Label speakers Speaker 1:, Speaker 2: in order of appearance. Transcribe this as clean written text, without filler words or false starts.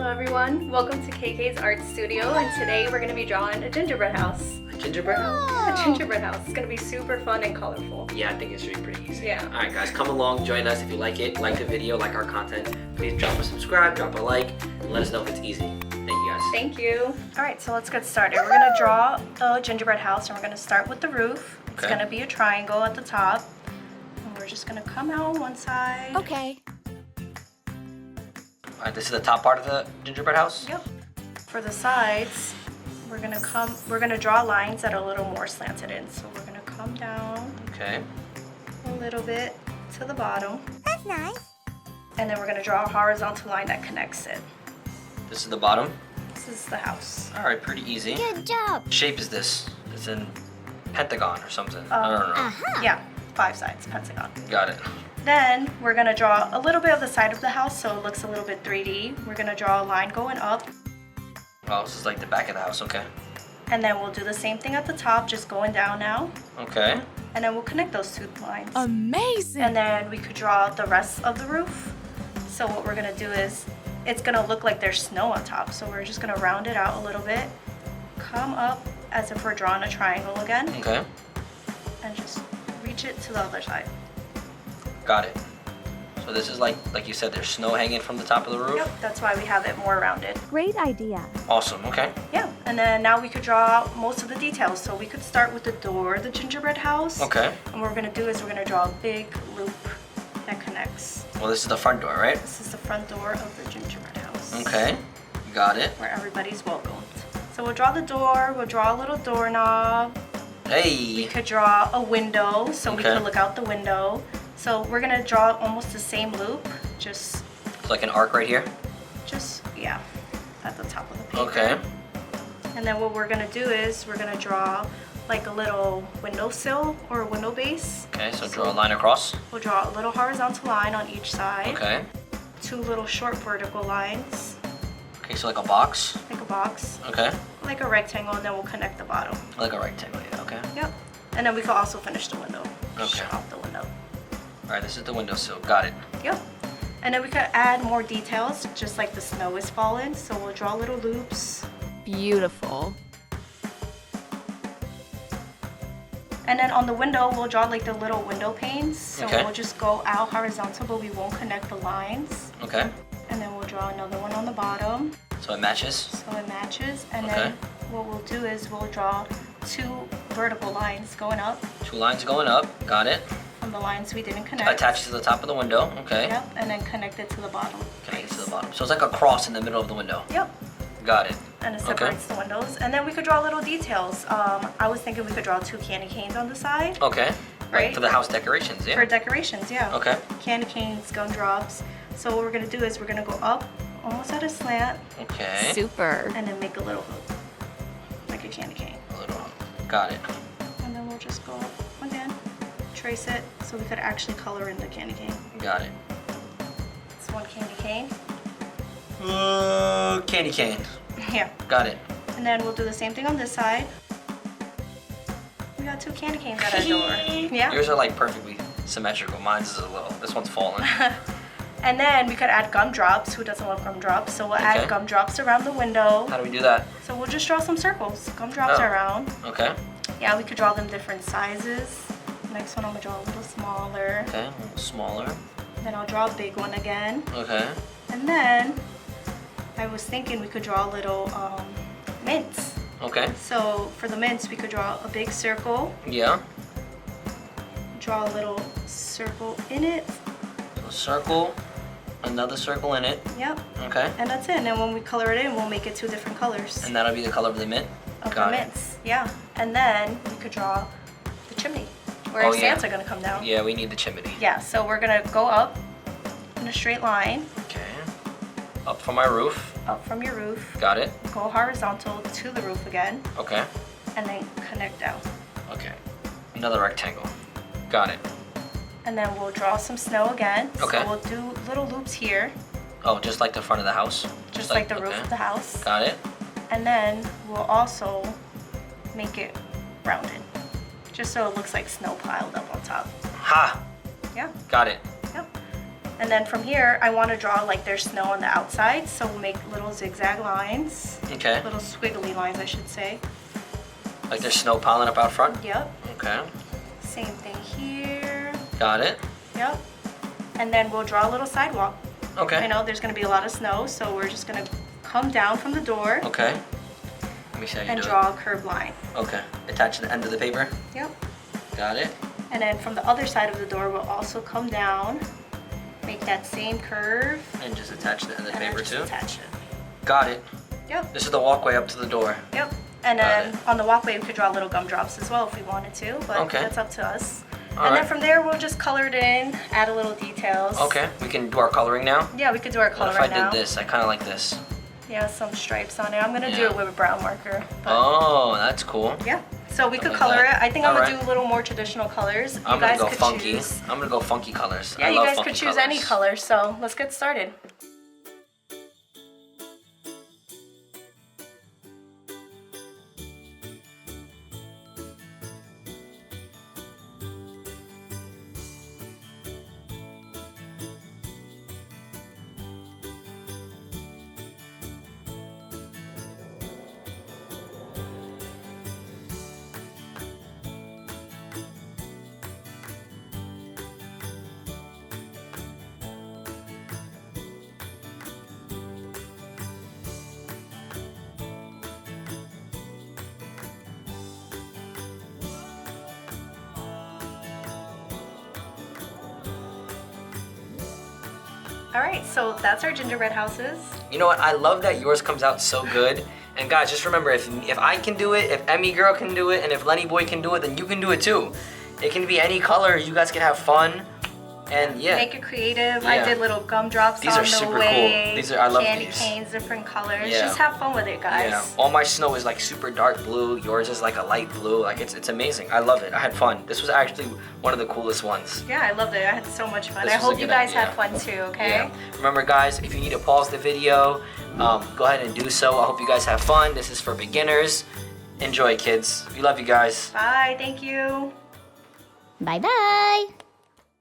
Speaker 1: Hello everyone, welcome to KK's Art Studio, and today we're going to be drawing a gingerbread house.
Speaker 2: A gingerbread house?
Speaker 1: A gingerbread house. It's going to be super fun and colorful.
Speaker 2: Yeah, I think it's really pretty easy.
Speaker 1: Yeah.
Speaker 2: Alright guys, come along, join us if you like it, like the video, like our content. Please drop a subscribe, drop a like, and let us know if it's easy. Thank you guys.
Speaker 1: Thank you. Alright, so let's get started. We're going to draw the gingerbread house, and we're going to start with the roof. It's going to be a triangle at the top. And we're just going to come out on one side.
Speaker 3: Okay.
Speaker 2: Alright, this is the top part of the gingerbread house?
Speaker 1: Yep. For the sides, we're gonna draw lines that are a little more slanted in. So we're gonna come down a little bit to the bottom.
Speaker 3: That's nice.
Speaker 1: And then we're gonna draw a horizontal line that connects it.
Speaker 2: This is the bottom?
Speaker 1: This is the house.
Speaker 2: Alright, pretty easy.
Speaker 3: Good job.
Speaker 2: What shape is this? It's in pentagon or something. I don't know.
Speaker 1: Yeah, 5 sides, pentagon.
Speaker 2: Got it.
Speaker 1: Then we're gonna draw a little bit of the side of the house so it looks a little bit 3D. We're gonna draw a line going up.
Speaker 2: Oh, this is like the back of the house, okay.
Speaker 1: And then we'll do the same thing at the top, just going down now.
Speaker 2: Okay.
Speaker 1: And then we'll connect those 2 lines.
Speaker 3: Amazing.
Speaker 1: And then we could draw the rest of the roof. So what we're gonna do is, it's gonna look like there's snow on top. So we're just gonna round it out a little bit. Come up as if we're drawing a triangle again.
Speaker 2: Okay.
Speaker 1: And just reach it to the other side.
Speaker 2: Got it. So this is like you said, there's snow hanging from the top of the roof?
Speaker 1: Yep, that's why we have it more rounded.
Speaker 3: Great idea.
Speaker 2: Awesome, okay.
Speaker 1: Yeah, and then now we could draw most of the details. So we could start with the door of the gingerbread house.
Speaker 2: Okay.
Speaker 1: And what we're gonna do is we're gonna draw a big loop that connects.
Speaker 2: Well, this is the front door, right?
Speaker 1: This is the front door of the gingerbread house.
Speaker 2: Okay, got it.
Speaker 1: Where everybody's welcomed. So we'll draw the door, we'll draw a little doorknob. We
Speaker 2: Hey!
Speaker 1: could draw a window, so we
Speaker 2: Okay.
Speaker 1: could look out the window. So we're gonna draw almost the same loop, just
Speaker 2: It's like an arc right here?
Speaker 1: yeah, at the top of the paper.
Speaker 2: Okay.
Speaker 1: And then what we're gonna do is we're gonna draw like a little windowsill or a window base.
Speaker 2: Okay, so draw a line across.
Speaker 1: We'll draw a little horizontal line on each side.
Speaker 2: Okay.
Speaker 1: 2 little short vertical lines,
Speaker 2: Okay, so like a box.
Speaker 1: like a box,
Speaker 2: Okay.
Speaker 1: like a rectangle, and then we'll connect the bottom.
Speaker 2: Like a rectangle, yeah, okay.
Speaker 1: Yep. And then we could also finish the window.
Speaker 2: Okay.
Speaker 1: Shut off the window.
Speaker 2: Alright, this is the windowsill. Got it.
Speaker 1: Yep. And then we could add more details, just like the snow is falling. So we'll draw little loops.
Speaker 3: Beautiful.
Speaker 1: And then on the window, we'll draw like the little window panes. So
Speaker 2: Okay.
Speaker 1: we'll just go out horizontal, but we won't connect the lines.
Speaker 2: Okay.
Speaker 1: And then we'll draw another one on the bottom,
Speaker 2: So it matches.
Speaker 1: so it matches. And
Speaker 2: Okay.
Speaker 1: then what we'll do is we'll draw 2 vertical lines going up
Speaker 2: 2 lines going up. Got it.
Speaker 1: from the lines we didn't connect.
Speaker 2: Attached to the top of the window. Okay.
Speaker 1: Yep, and then connect it to the bottom.
Speaker 2: Connect it to the bottom. So it's like a cross in the middle of the window.
Speaker 1: Yep.
Speaker 2: Got it.
Speaker 1: And it
Speaker 2: Okay.
Speaker 1: separates the windows. And then we could draw little details. I was thinking we could draw 2 candy canes on the side.
Speaker 2: Okay. Like
Speaker 1: Right.
Speaker 2: for the house decorations, yeah.
Speaker 1: For decorations, yeah.
Speaker 2: Okay.
Speaker 1: Candy canes, gumdrops. So what we're gonna do is we're gonna go up, almost at a slant,
Speaker 2: Okay.
Speaker 3: Super.
Speaker 1: and then make a little hook, like a candy cane.
Speaker 2: A little. Got it.
Speaker 1: And then we'll just go up again, trace it, so we could actually color in the candy cane.
Speaker 2: Got it.
Speaker 1: It's 1 candy cane.
Speaker 2: Candy cane.
Speaker 1: Yeah.
Speaker 2: Got it.
Speaker 1: And then we'll do the same thing on this side. We got 2 candy canes at our door. Yeah.
Speaker 2: Yours are like perfectly symmetrical. Mine's is a little. This one's fallen.
Speaker 1: And then we could add gumdrops. Who doesn't love gumdrops? So we'll
Speaker 2: Okay.
Speaker 1: add gumdrops around the window.
Speaker 2: How do we do that?
Speaker 1: So we'll just draw some circles. Gumdrops
Speaker 2: Oh.
Speaker 1: are round.
Speaker 2: Okay.
Speaker 1: Yeah, we could draw them different sizes. Next one I'm gonna draw a little smaller.
Speaker 2: Okay. A little smaller.
Speaker 1: Then I'll draw a big one again.
Speaker 2: Okay.
Speaker 1: And then I was thinking we could draw little mints.
Speaker 2: Okay.
Speaker 1: So for the mints, we could draw a big circle,
Speaker 2: Yeah.
Speaker 1: draw a little circle in it.
Speaker 2: So circle. Another circle in it.
Speaker 1: Yep.
Speaker 2: Okay.
Speaker 1: And that's it. And then when we color it in, we'll make it 2 different colors
Speaker 2: And that'll be the color of the mint.
Speaker 1: of
Speaker 2: Got
Speaker 1: the
Speaker 2: it.
Speaker 1: mints. Yeah. And then we could draw the chimney. Where
Speaker 2: Oh,
Speaker 1: is
Speaker 2: yeah.
Speaker 1: Santa gonna come down?
Speaker 2: Yeah, we need the chimney.
Speaker 1: Yeah, so we're gonna go up in a straight line,
Speaker 2: Okay. Up from my roof.
Speaker 1: up from your roof,
Speaker 2: Got it.
Speaker 1: go horizontal to the roof again,
Speaker 2: Okay.
Speaker 1: and then connect down.
Speaker 2: Okay. Another rectangle. Got it.
Speaker 1: And then we'll draw some snow again.
Speaker 2: Okay.
Speaker 1: So we'll do little loops here,
Speaker 2: Oh, just like the front of the house?
Speaker 1: just like the roof
Speaker 2: okay.
Speaker 1: of the house.
Speaker 2: Got it.
Speaker 1: And then we'll also make it rounded, just so it looks like snow piled up on top.
Speaker 2: Ha!
Speaker 1: Yeah,
Speaker 2: Got it.
Speaker 1: yep. And then from here, I want to draw like there's snow on the outside, so we'll make little zigzag lines.
Speaker 2: Okay.
Speaker 1: Little squiggly lines, I should say.
Speaker 2: Like there's snow piling up out front?
Speaker 1: Yep.
Speaker 2: Okay.
Speaker 1: Same thing here.
Speaker 2: Got it.
Speaker 1: Yep. And then we'll draw a little sidewalk.
Speaker 2: Okay.
Speaker 1: I know there's going to be a lot of snow, so we're just going to come down from the door
Speaker 2: Okay. Let me see how you
Speaker 1: and
Speaker 2: do
Speaker 1: draw a curved line.
Speaker 2: it. Okay. Attach the end of the paper.
Speaker 1: Yep.
Speaker 2: Got it.
Speaker 1: And then from the other side of the door, we'll also come down, make that same curve,
Speaker 2: And just attach the end of the
Speaker 1: and then
Speaker 2: paper
Speaker 1: just
Speaker 2: too.
Speaker 1: attach it.
Speaker 2: Got it.
Speaker 1: Yep.
Speaker 2: This is the walkway up to the door.
Speaker 1: Yep. And
Speaker 2: Got
Speaker 1: then
Speaker 2: it.
Speaker 1: on the walkway, we could draw little gumdrops as well if we wanted to, but
Speaker 2: Okay.
Speaker 1: that's up to us.
Speaker 2: All
Speaker 1: and
Speaker 2: right.
Speaker 1: then from there, we'll just color it in, add a little details.
Speaker 2: Okay. We can do our coloring now.
Speaker 1: Yeah, we could do our
Speaker 2: What
Speaker 1: color
Speaker 2: if I
Speaker 1: right
Speaker 2: did
Speaker 1: now.
Speaker 2: this? I kind of like this.
Speaker 1: Yeah, some stripes on it. I'm gonna do
Speaker 2: Yeah.
Speaker 1: it with a brown marker. But
Speaker 2: Oh, that's cool.
Speaker 1: yeah. So we
Speaker 2: I
Speaker 1: could
Speaker 2: like
Speaker 1: color
Speaker 2: that.
Speaker 1: it. I think I'm gonna
Speaker 2: Alright.
Speaker 1: do a little more traditional colors.
Speaker 2: I'm
Speaker 1: You
Speaker 2: gonna
Speaker 1: guys
Speaker 2: go
Speaker 1: could
Speaker 2: funky.
Speaker 1: choose.
Speaker 2: I'm gonna go funky colors.
Speaker 1: Yeah,
Speaker 2: I
Speaker 1: you
Speaker 2: love
Speaker 1: guys
Speaker 2: funky
Speaker 1: could choose
Speaker 2: colors.
Speaker 1: any color. So let's get started. All right, so that's our gingerbread houses.
Speaker 2: You know what? I love that yours comes out so good. And guys, just remember, if I can do it, if Emmy Girl can do it, and if Lenny Boy can do it, then you can do it too. It can be any color. You guys can have fun. And yeah.
Speaker 1: Make it creative. I
Speaker 2: Yeah.
Speaker 1: did little gumdrops
Speaker 2: These
Speaker 1: on
Speaker 2: are
Speaker 1: the
Speaker 2: super
Speaker 1: way.
Speaker 2: cool. These are- I love
Speaker 1: candy
Speaker 2: these.
Speaker 1: canes, different colors.
Speaker 2: Yeah.
Speaker 1: Just have fun with it, guys.
Speaker 2: Yeah, all my snow is like super dark blue. Yours is like a light blue. Like it's amazing. I love it. I had fun. This was actually one of the coolest ones.
Speaker 1: Yeah, I loved it. I had so much fun.
Speaker 2: This
Speaker 1: I
Speaker 2: was a
Speaker 1: hope you
Speaker 2: good
Speaker 1: guys
Speaker 2: idea.
Speaker 1: had fun too, okay?
Speaker 2: Yeah. Remember, guys, if you need to pause the video, go ahead and do so. I hope you guys have fun. This is for beginners. Enjoy, kids. We love you guys.
Speaker 1: Bye, thank you.
Speaker 3: Bye bye.